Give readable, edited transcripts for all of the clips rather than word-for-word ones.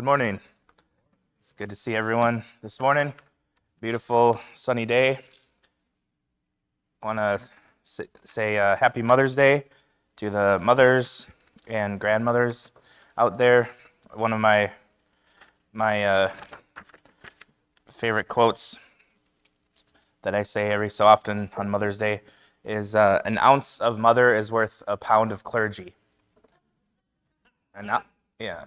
Good morning. It's good to see everyone this morning. Beautiful sunny day. I want to say Happy Mother's Day to the mothers and grandmothers out there. One of my favorite quotes that I say every so often on Mother's Day is an ounce of mother is worth a pound of clergy. Yeah.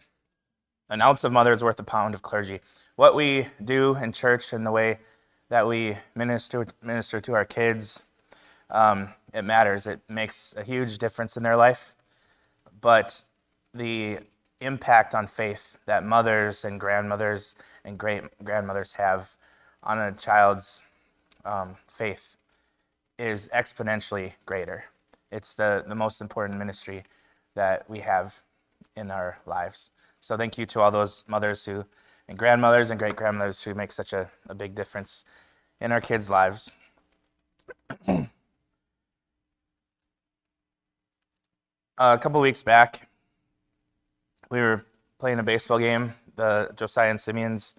An ounce of mother is worth a pound of clergy. What we do in church and the way that we minister to our kids, it matters. It makes a huge difference in their life. But the impact on faith that mothers and grandmothers and great-grandmothers have on a child's faith is exponentially greater. It's the most important ministry that we have in our lives. So thank you to all those mothers and grandmothers and great-grandmothers who make such a big difference in our kids' lives. A couple weeks back, we were playing a baseball game, the Josiah and Simeon's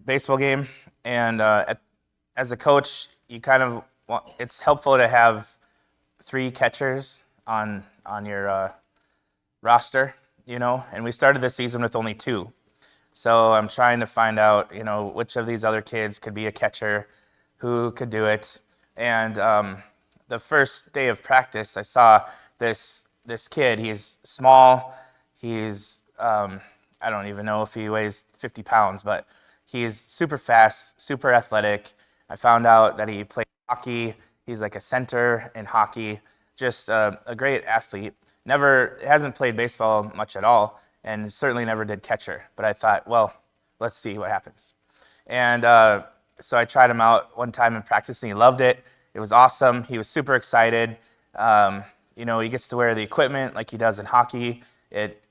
baseball game, and as a coach, it's helpful to have 3 catchers on your roster, and we started the season with only 2. So I'm trying to find out, which of these other kids could be a catcher, who could do it. And the first day of practice, I saw this kid. He's small. He's, I don't even know if he weighs 50 pounds, but he's super fast, super athletic. I found out that he played hockey. He's like a center in hockey, just a great athlete. Hasn't played baseball much at all, and certainly never did catcher. But I thought, well, let's see what happens. And so I tried him out one time in practice, and he loved it. It was awesome. He was super excited. He gets to wear the equipment like he does in hockey. It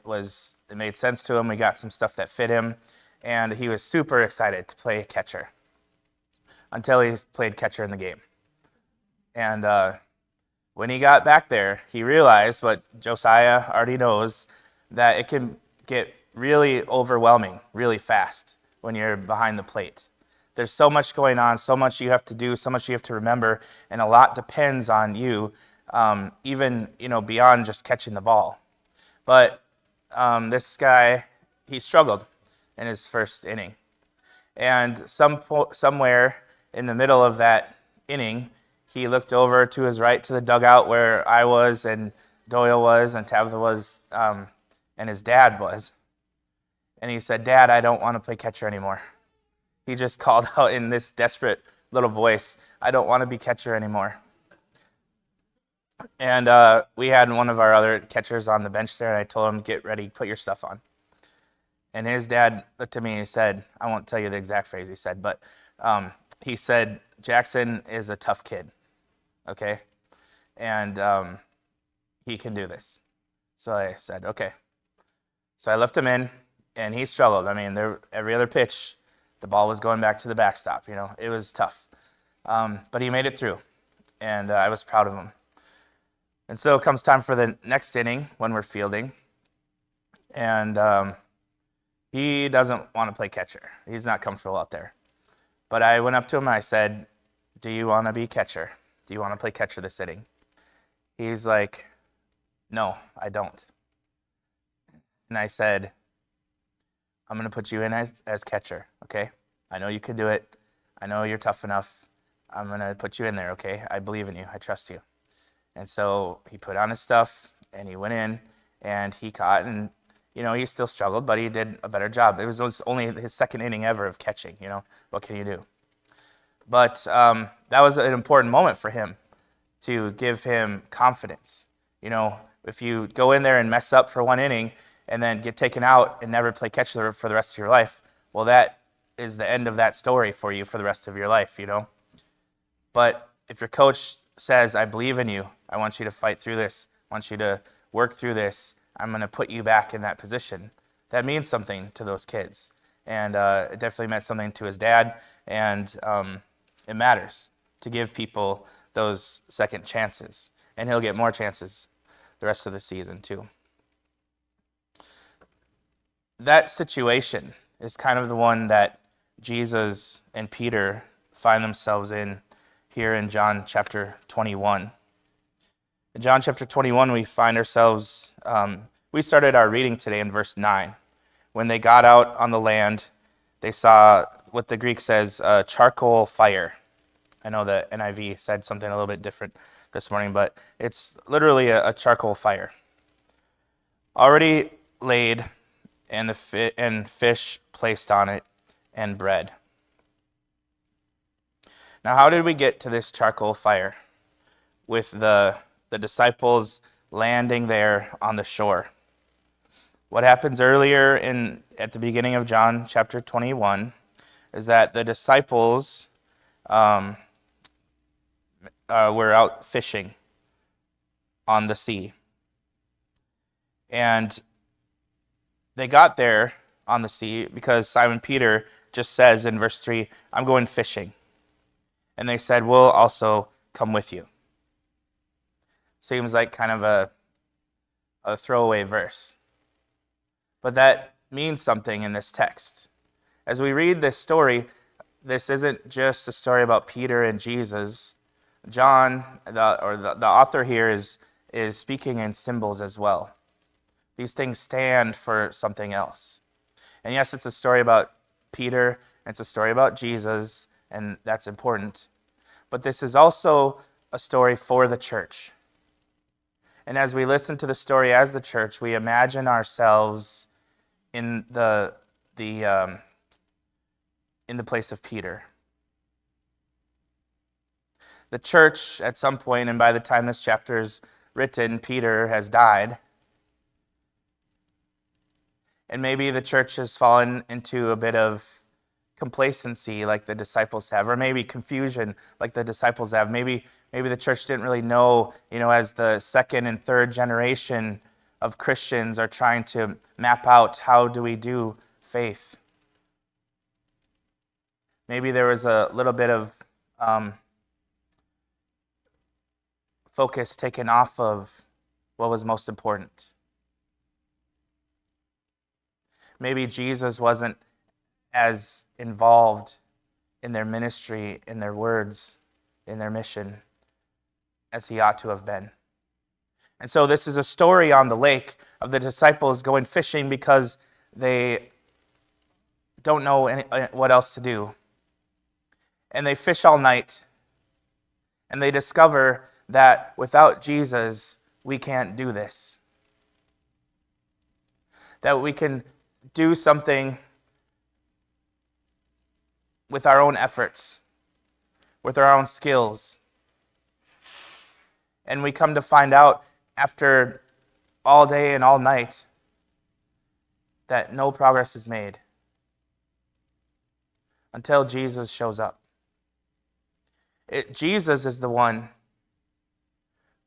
made sense to him. We got some stuff that fit him, and he was super excited to play catcher until he played catcher in the game. And when he got back there, he realized what Josiah already knows, that it can get really overwhelming really fast when you're behind the plate. There's so much going on, so much you have to do, so much you have to remember, and a lot depends on you, even beyond just catching the ball. But this guy, he struggled in his first inning. And somewhere in the middle of that inning, he looked over to his right to the dugout where I was and Doyle was and Tabitha was and his dad was. And he said, "Dad, I don't want to play catcher anymore." He just called out in this desperate little voice, "I don't want to be catcher anymore." And we had one of our other catchers on the bench there, and I told him, "Get ready, put your stuff on." And his dad looked at me and he said, I won't tell you the exact phrase he said, but he said, "Jackson is a tough kid, okay? And he can do this." So I said, okay. So I left him in, and he struggled. I mean, every other pitch, the ball was going back to the backstop. It was tough. But he made it through, and I was proud of him. And so it comes time for the next inning when we're fielding, and he doesn't want to play catcher. He's not comfortable out there. But I went up to him and I said, "Do you want to be catcher? Do you want to play catcher this inning?" He's like, "No, I don't." And I said, "I'm going to put you in as catcher, okay? I know you can do it. I know you're tough enough. I'm going to put you in there, okay? I believe in you. I trust you." And so he put on his stuff, and he went in, and he caught, and he still struggled, but he did a better job. It was only his second inning ever of catching. What can you do? But that was an important moment for him to give him confidence. If you go in there and mess up for one inning and then get taken out and never play catcher for the rest of your life, well, that is the end of that story for you for the rest of your life, But if your coach says, "I believe in you, I want you to fight through this, I want you to work through this, I'm going to put you back in that position," that means something to those kids. And it definitely meant something to his dad, and it matters to give people those second chances. And he'll get more chances the rest of the season too. that situation is kind of the one that Jesus and Peter find themselves in here in John chapter 21. In John chapter 21, we find ourselves, we started our reading today in verse 9. When they got out on the land, they saw what the Greek says, charcoal fire. I know the NIV said something a little bit different this morning, but it's literally a charcoal fire. Already laid, and fish placed on it, and bread. Now, how did we get to this charcoal fire with the disciples landing there on the shore? What happens earlier at the beginning of John chapter 21 is that the disciples were out fishing on the sea. And they got there on the sea because Simon Peter just says in verse 3, I'm going fishing. And they said, we'll also come with you. Seems like kind of a throwaway verse. But that means something in this text. As we read this story, this isn't just a story about Peter and Jesus. John, the author here, is speaking in symbols as well. These things stand for something else. And yes, it's a story about Peter, and it's a story about Jesus, and that's important. But this is also a story for the church. And as we listen to the story as the church, we imagine ourselves in the place of Peter. The church, at some point, and by the time this chapter is written, Peter has died. And maybe the church has fallen into a bit of complacency like the disciples have, or maybe confusion like the disciples have. Maybe the church didn't really know, as the second and third generation of Christians are trying to map out how do we do faith. Maybe there was a little bit of focus taken off of what was most important. Maybe Jesus wasn't as involved in their ministry, in their words, in their mission, as he ought to have been. And so this is a story on the lake of the disciples going fishing because they don't know what else to do. And they fish all night. And they discover that without Jesus, we can't do this. That we can do something with our own efforts, with our own skills. And we come to find out after all day and all night that no progress is made until Jesus shows up. Jesus is the one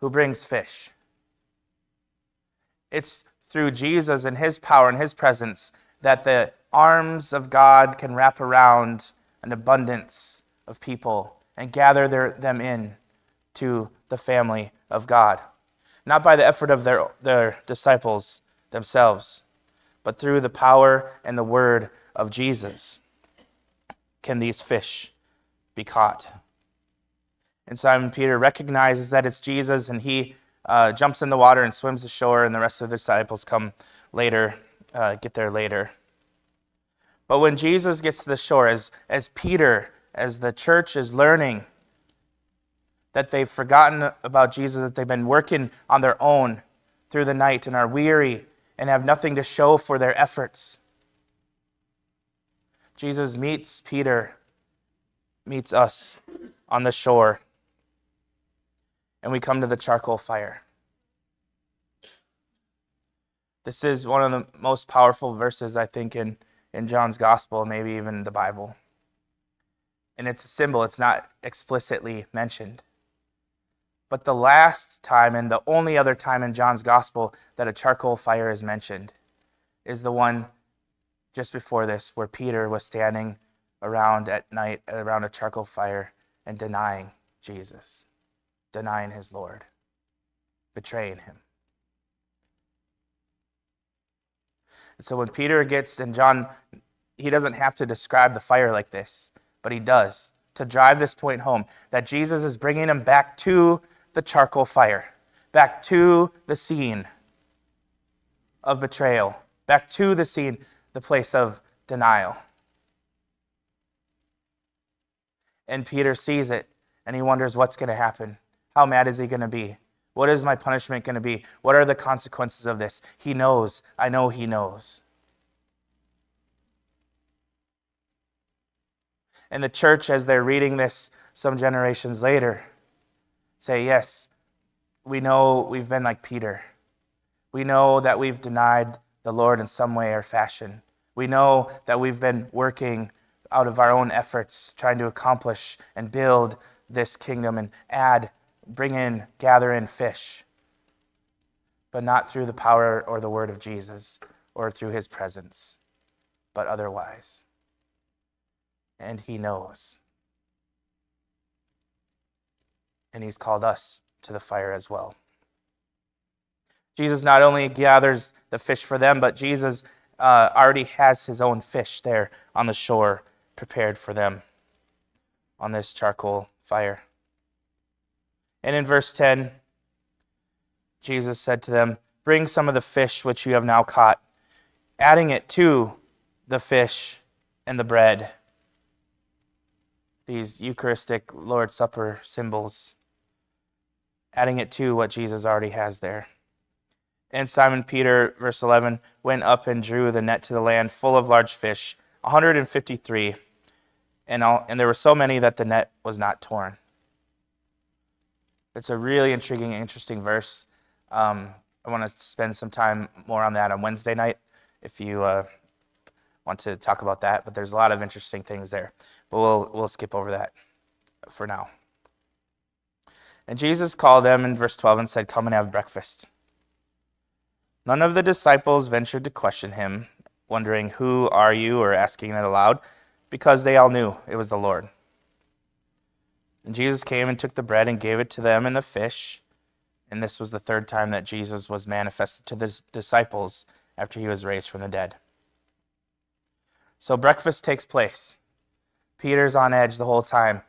who brings fish. It's through Jesus and his power and his presence that the arms of God can wrap around an abundance of people and gather them in to the family of God. Not by the effort of their disciples themselves, but through the power and the word of Jesus can these fish be caught. And Simon Peter recognizes that it's Jesus, and he jumps in the water and swims ashore, and the rest of the disciples come later, get there later. But when Jesus gets to the shore, as Peter, as the church is learning that they've forgotten about Jesus, that they've been working on their own through the night and are weary and have nothing to show for their efforts, Jesus meets Peter, meets us on the shore, and we come to the charcoal fire. This is one of the most powerful verses, I think, in John's gospel, maybe even the Bible. And it's a symbol, it's not explicitly mentioned. But the last time and the only other time in John's gospel that a charcoal fire is mentioned is the one just before this, where Peter was standing around at night around a charcoal fire and denying Jesus, denying his Lord, betraying him. So when Peter gets, and John, he doesn't have to describe the fire like this, but he does, to drive this point home, that Jesus is bringing him back to the charcoal fire, back to the scene of betrayal, back to the scene, the place of denial. And Peter sees it, and he wonders what's going to happen. How mad is he going to be? What is my punishment going to be? What are the consequences of this? He knows. I know he knows. And the church, as they're reading this some generations later, say, yes, we know we've been like Peter. We know that we've denied the Lord in some way or fashion. We know that we've been working out of our own efforts, trying to accomplish and build this kingdom and bring in, gather in fish, but not through the power or the word of Jesus or through his presence, but otherwise. And he knows. And he's called us to the fire as well. Jesus not only gathers the fish for them, but Jesus already has his own fish there on the shore prepared for them on this charcoal fire. And in verse 10, Jesus said to them, "Bring some of the fish which you have now caught," adding it to the fish and the bread. These Eucharistic Lord's Supper symbols, adding it to what Jesus already has there. And Simon Peter, verse 11, went up and drew the net to the land full of large fish, 153, and there were so many that the net was not torn. It's a really intriguing and interesting verse. I want to spend some time more on that on Wednesday night if you want to talk about that, but there's a lot of interesting things there. But we'll skip over that for now. And Jesus called them in verse 12 and said, "Come and have breakfast." None of the disciples ventured to question him, wondering, "Who are you?" or asking it aloud, because they all knew it was the Lord. And Jesus came and took the bread and gave it to them and the fish. And this was the third time that Jesus was manifested to the disciples after he was raised from the dead. So breakfast takes place. Peter's on edge the whole time.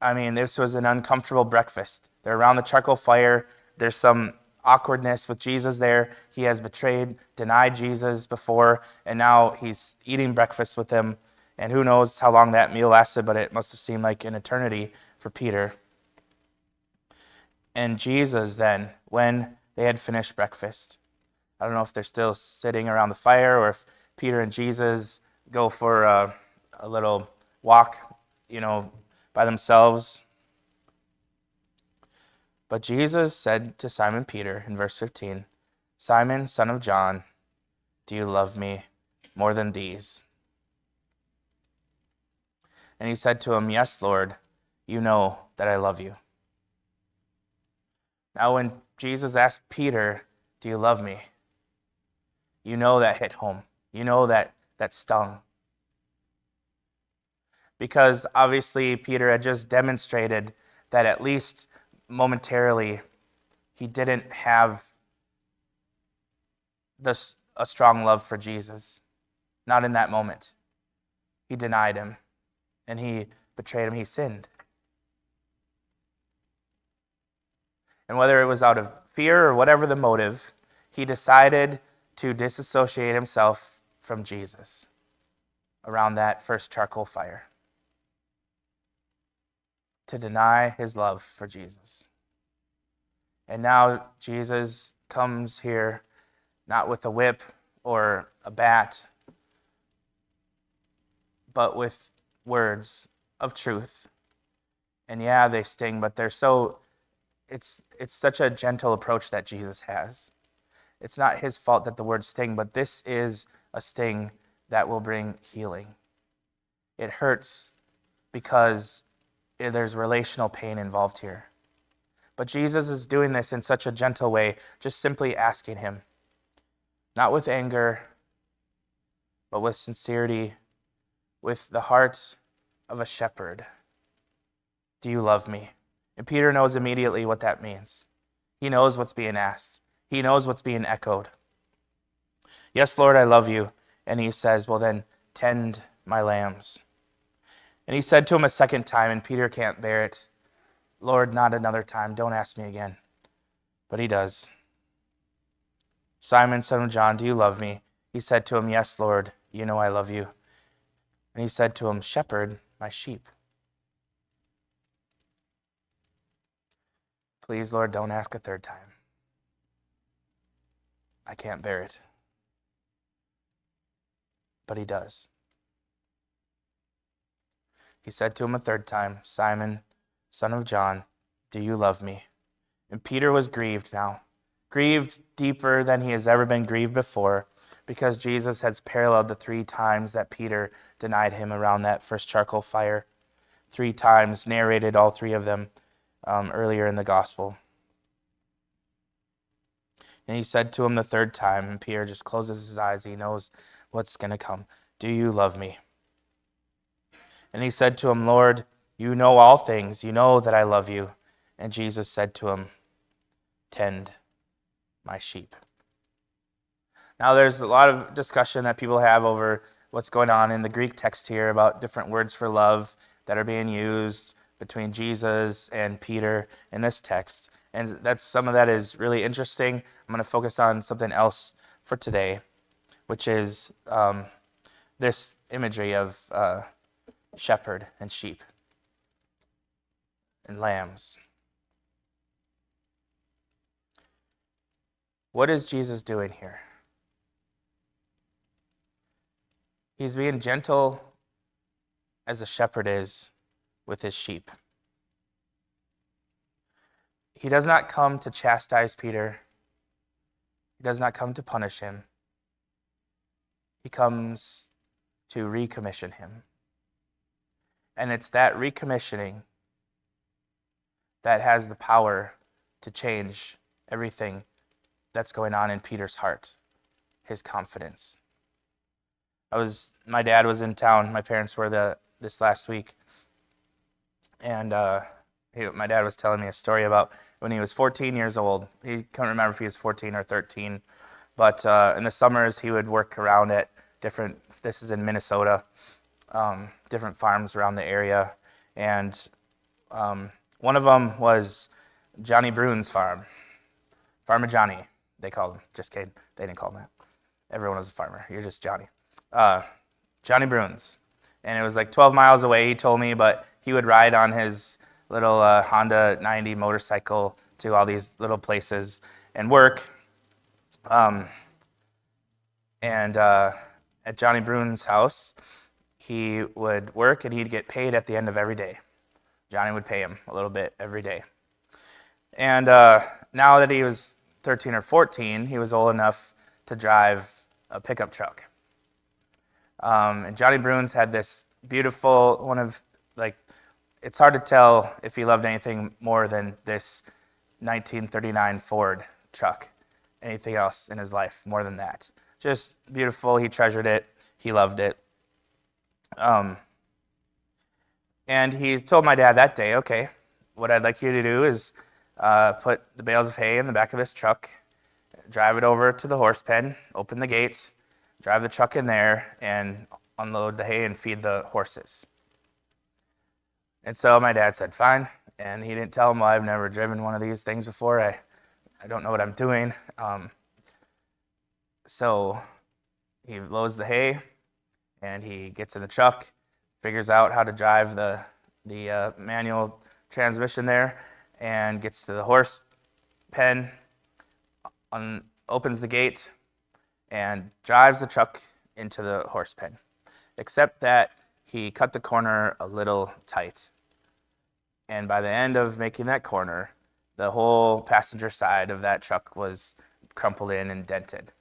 I mean, this was an uncomfortable breakfast. They're around the charcoal fire. There's some awkwardness with Jesus there. He has betrayed, denied Jesus before, and now he's eating breakfast with them. And who knows how long that meal lasted, but it must have seemed like an eternity for Peter. And Jesus then, when they had finished breakfast, I don't know if they're still sitting around the fire or if Peter and Jesus go for a little walk, by themselves. But Jesus said to Simon Peter in verse 15, "Simon, son of John, do you love me more than these?" And he said to him, "Yes, Lord, you know that I love you." Now when Jesus asked Peter, "Do you love me?" you know that hit home. You know that stung. Because obviously Peter had just demonstrated that at least momentarily he didn't have a strong love for Jesus. Not in that moment. He denied him and he betrayed him. He sinned. And whether it was out of fear or whatever the motive, he decided to disassociate himself from Jesus around that first charcoal fire, to deny his love for Jesus. And now Jesus comes here not with a whip or a bat, but with words of truth. And yeah, they sting, but it's such a gentle approach that Jesus has. It's not his fault that the words sting, but this is a sting that will bring healing. It hurts because there's relational pain involved here. But Jesus is doing this in such a gentle way, just simply asking him, not with anger, but with sincerity, with the heart of a shepherd. "Do you love me?" And Peter knows immediately what that means. He knows what's being asked. He knows what's being echoed. Yes, Lord, I love you. And he says, well then, tend my lambs. And he said to him a second time, and Peter can't bear it. Lord, not another time. Don't ask me again. But he does. Simon, son of John, do you love me? He said to him, yes, Lord, you know I love you. And he said to him, shepherd my sheep. Please, Lord, don't ask a third time. I can't bear it. But he does. He said to him a third time, Simon, son of John, do you love me? And Peter was grieved now, grieved deeper than he has ever been grieved before, because Jesus has paralleled the 3 times that Peter denied him around that first charcoal fire. 3 times, narrated all 3 of them earlier in the gospel. And he said to him the third time, and Peter just closes his eyes. He knows what's going to come. Do you love me? And he said to him, Lord, you know all things. You know that I love you. And Jesus said to him, tend my sheep. Now there's a lot of discussion that people have over what's going on in the Greek text here about different words for love that are being used between Jesus and Peter in this text. And some of that is really interesting. I'm going to focus on something else for today, which is this imagery of shepherd and sheep and lambs. What is Jesus doing here? He's being gentle as a shepherd is with his sheep. He does not come to chastise Peter. He does not come to punish him. He comes to recommission him. And it's that recommissioning that has the power to change everything that's going on in Peter's heart, his confidence. My dad was in town. My parents were this last week. And my dad was telling me a story about when he was 14 years old. He can't remember if he was 14 or 13. But in the summers, he would work around at this is in Minnesota, different farms around the area. And one of them was Johnny Bruin's farm. Farmer Johnny, they called him. Just kidding. They didn't call him that. Everyone was a farmer. You're just Johnny. Johnny Bruin's. And it was like 12 miles away, he told me, but he would ride on his little Honda 90 motorcycle to all these little places and work. At Johnny Bruin's house, he would work and he'd get paid at the end of every day. Johnny would pay him a little bit every day. And now that he was 13 or 14, he was old enough to drive a pickup truck. And Johnny Bruins had this beautiful it's hard to tell if he loved anything more than this 1939 Ford truck. Anything else in his life more than that. Just beautiful. He treasured it. He loved it. And he told my dad that day, okay, what I'd like you to do is put the bales of hay in the back of this truck, drive it over to the horse pen, open the gates, drive the truck in there, and unload the hay and feed the horses. And so my dad said, fine. And he didn't tell him, well, I've never driven one of these things before. I don't know what I'm doing. So he loads the hay, and he gets in the truck, figures out how to drive the manual transmission there, and gets to the horse pen, opens the gate, and drives the truck into the horse pen. Except that he cut the corner a little tight. And by the end of making that corner, the whole passenger side of that truck was crumpled in and dented.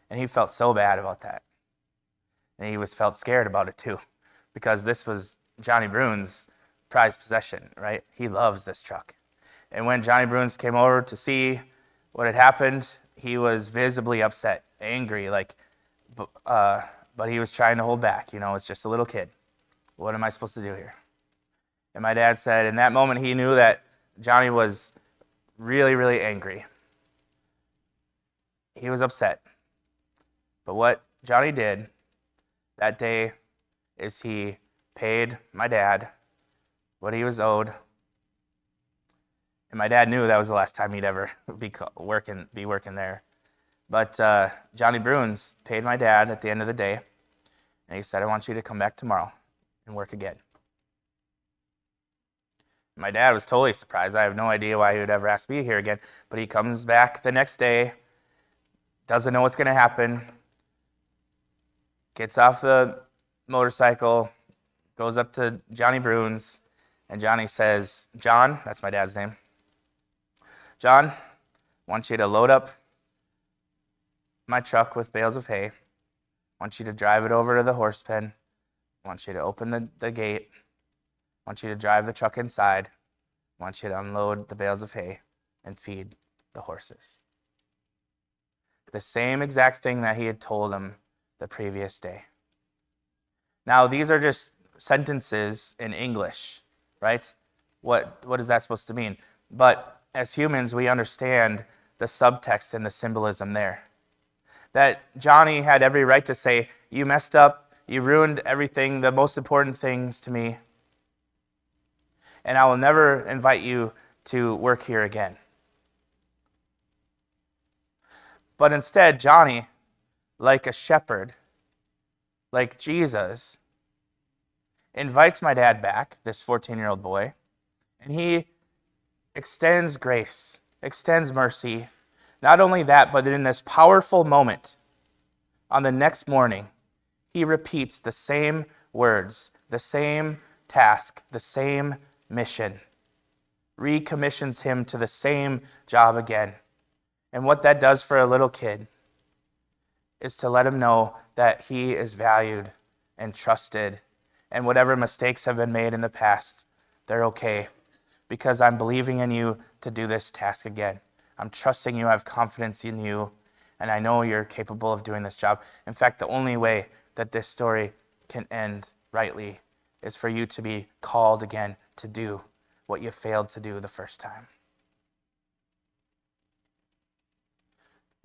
And he felt so bad about that. And he felt scared about it too, because this was Johnny Bruin's prized possession, right? He loves this truck. And when Johnny Bruins came over to see what had happened, he was visibly upset, angry, but he was trying to hold back. It's just a little kid. What am I supposed to do here? And my dad said in that moment he knew that Johnny was really, really angry. he was upset. But what Johnny did that day is he paid my dad what he was owed. And my dad knew that was the last time he'd ever be working there. But Johnny Bruins paid my dad at the end of the day, and he said, I want you to come back tomorrow and work again. My dad was totally surprised. I have no idea why he would ever ask me here again. But he comes back the next day, doesn't know what's going to happen, gets off the motorcycle, goes up to Johnny Bruins, and Johnny says, John, that's my dad's name, John, I want you to load up my truck with bales of hay. I want you to drive it over to the horse pen. I want you to open the gate. I want you to drive the truck inside. I want you to unload the bales of hay and feed the horses. The same exact thing that he had told him the previous day. Now, these are just sentences in English, right? What is that supposed to mean? But as humans, we understand the subtext and the symbolism there. That Johnny had every right to say, you messed up, you ruined everything, the most important things to me, and I will never invite you to work here again. But instead, Johnny, like a shepherd, like Jesus, invites my dad back, this 14-year-old boy, and he extends grace, extends mercy. Not only that, but in this powerful moment, on the next morning, he repeats the same words, the same task, the same mission, recommissions him to the same job again. And what that does for a little kid is to let him know that he is valued and trusted, and whatever mistakes have been made in the past, they're okay, because I'm believing in you to do this task again. I'm trusting you, I have confidence in you, and I know you're capable of doing this job. In fact, the only way that this story can end rightly is for you to be called again to do what you failed to do the first time.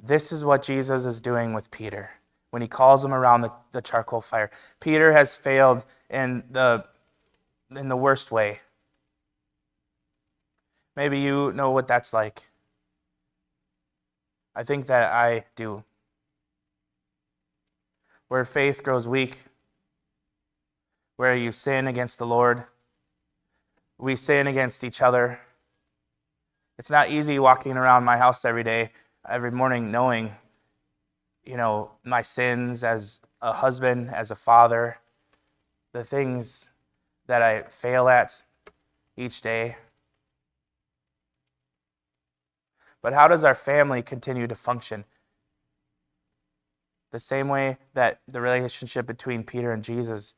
This is what Jesus is doing with Peter when he calls him around the charcoal fire. Peter has failed in the worst way. Maybe you know what that's like. I think that I do. Where faith grows weak, where you sin against the Lord, we sin against each other. It's not easy walking around my house every morning, knowing, my sins as a husband, as a father, the things that I fail at each day. But how does our family continue to function? The same way that the relationship between Peter and Jesus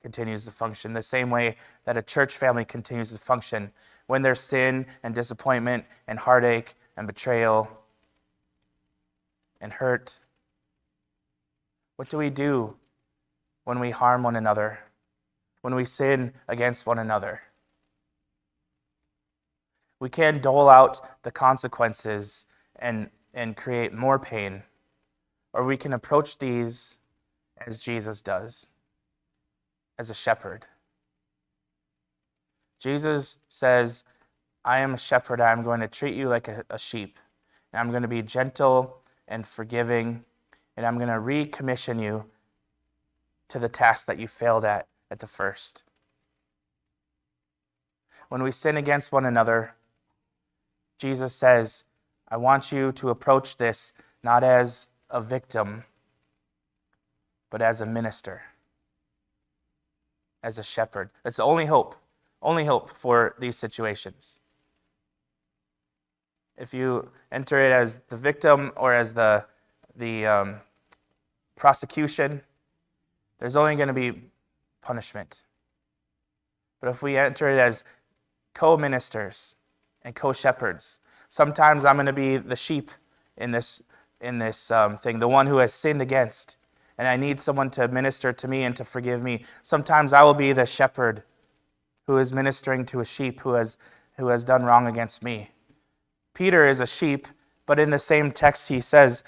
continues to function, the same way that a church family continues to function when there's sin and disappointment and heartache and betrayal and hurt. What do we do when we harm one another, when we sin against one another? We can dole out the consequences and create more pain, or we can approach these as Jesus does, as a shepherd. Jesus says, I am a shepherd. I'm going to treat you like a sheep. And I'm going to be gentle and forgiving, and I'm going to recommission you to the task that you failed at the first. When we sin against one another, Jesus says, I want you to approach this not as a victim, but as a minister, as a shepherd. That's the only hope for these situations. If you enter it as the victim or as the prosecution, there's only going to be punishment. But if we enter it as co-ministers and co-shepherds, sometimes I'm going to be the sheep in this thing, the one who has sinned against, and I need someone to minister to me and to forgive me. Sometimes I will be the shepherd who is ministering to a sheep who has done wrong against me. Peter is a sheep But in the same text, he says,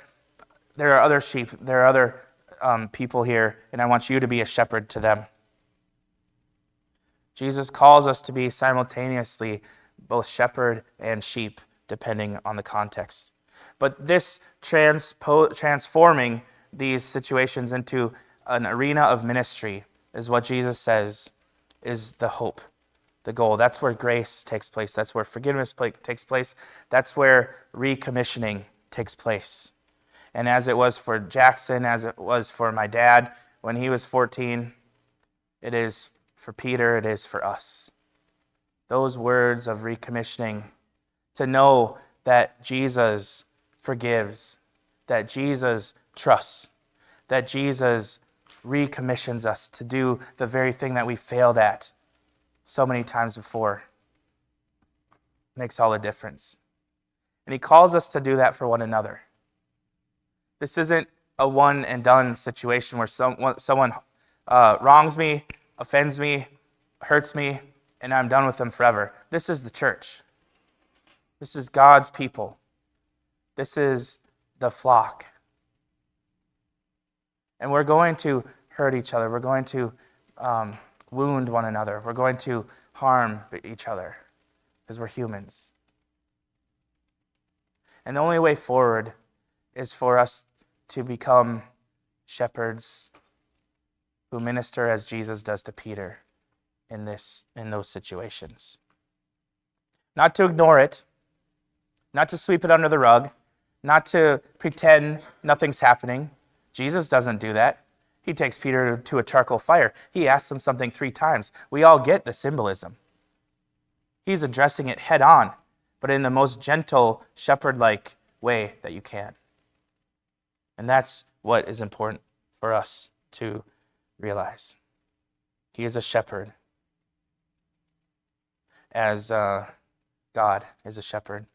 there are other sheep, there are other people here, and I want you to be a shepherd to them. Jesus calls us to be simultaneously both shepherd and sheep, depending on the context. But this transforming these situations into an arena of ministry is what Jesus says is the hope, the goal. That's where grace takes place. That's where forgiveness takes place. That's where recommissioning takes place. And as it was for Jackson, as it was for my dad when he was 14, it is for Peter, it is for us. Those words of recommissioning, to know that Jesus forgives, that Jesus trusts, that Jesus recommissions us to do the very thing that we failed at so many times before, makes all the difference. And he calls us to do that for one another. This isn't a one and done situation where someone wrongs me, offends me, hurts me, and I'm done with them forever. This is the church. This is God's people. This is the flock. And we're going to hurt each other. We're going to wound one another. We're going to harm each other because we're humans. And the only way forward is for us to become shepherds who minister as Jesus does to Peter in those situations. Not to ignore it, not to sweep it under the rug, not to pretend nothing's happening. Jesus doesn't do that. He takes Peter to a charcoal fire. He asks him something 3 times. We all get the symbolism. He's addressing it head on, but in the most gentle, shepherd-like way that you can. And that's what is important for us to realize. He is a shepherd, as God is a shepherd.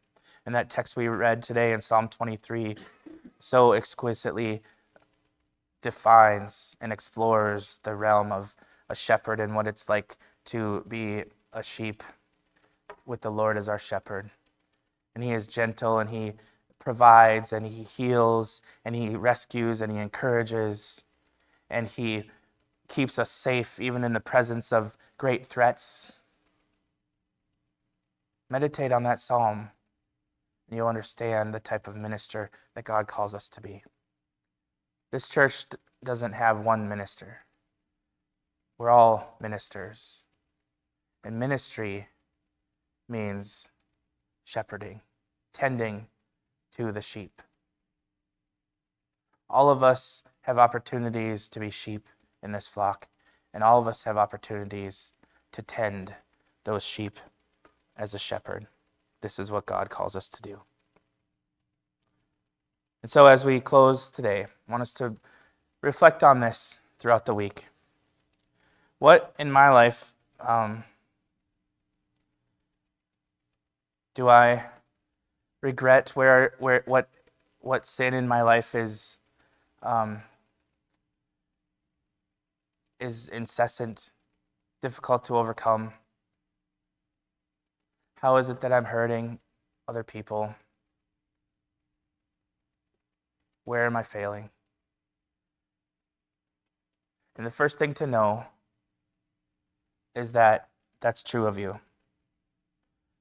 And that text we read today in Psalm 23 so exquisitely defines and explores the realm of a shepherd and what it's like to be a sheep with the Lord as our shepherd. And he is gentle, and he provides, and he heals, and he rescues, and he encourages, and he keeps us safe even in the presence of great threats. Meditate on that psalm, and you'll understand the type of minister that God calls us to be. This church doesn't have one minister. We're all ministers. And ministry means shepherding, tending to the sheep. All of us have opportunities to be sheep in this flock, and all of us have opportunities to tend those sheep as a shepherd. This is what God calls us to do. And so as we close today, I want us to reflect on this throughout the week. What in my life do I regret? What sin in my life is incessant, difficult to overcome? How is it that I'm hurting other people? Where am I failing? And the first thing to know is that that's true of you.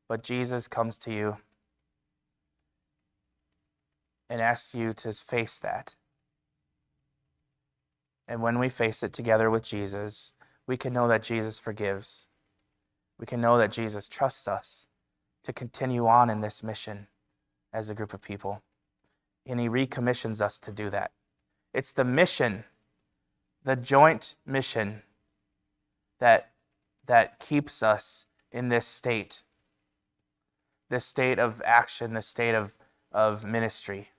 But Jesus comes to you and asks you to face that. And when we face it together with Jesus, we can know that Jesus forgives. We can know that Jesus trusts us to continue on in this mission as a group of people. And he recommissions us to do that. It's the mission, the joint mission, that keeps us in this state of action, this state of ministry.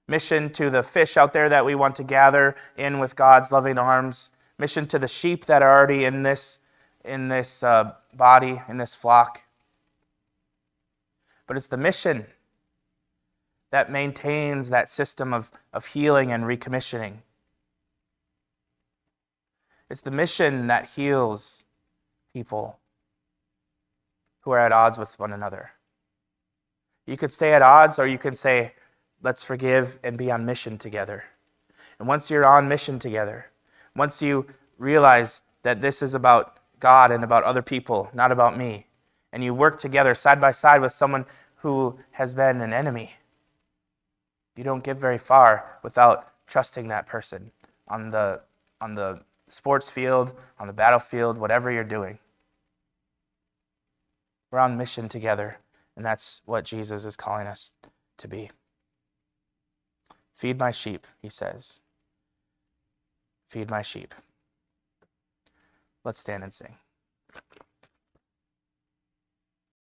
Mission to the fish out there that we want to gather in with God's loving arms. Mission to the sheep that are already in this body, in this flock. But it's the mission that maintains that system of healing and recommissioning. It's the mission that heals people who are at odds with one another. You could stay at odds, or you can say, let's forgive and be on mission together. And once you're on mission together, once you realize that this is about God and about other people, not about me, and you work together side by side with someone who has been an enemy, you don't get very far without trusting that person on the sports field, on the battlefield, whatever you're doing. We're on mission together, and that's what Jesus is calling us to be. Feed my sheep, he says. Feed my sheep. Let's stand and sing.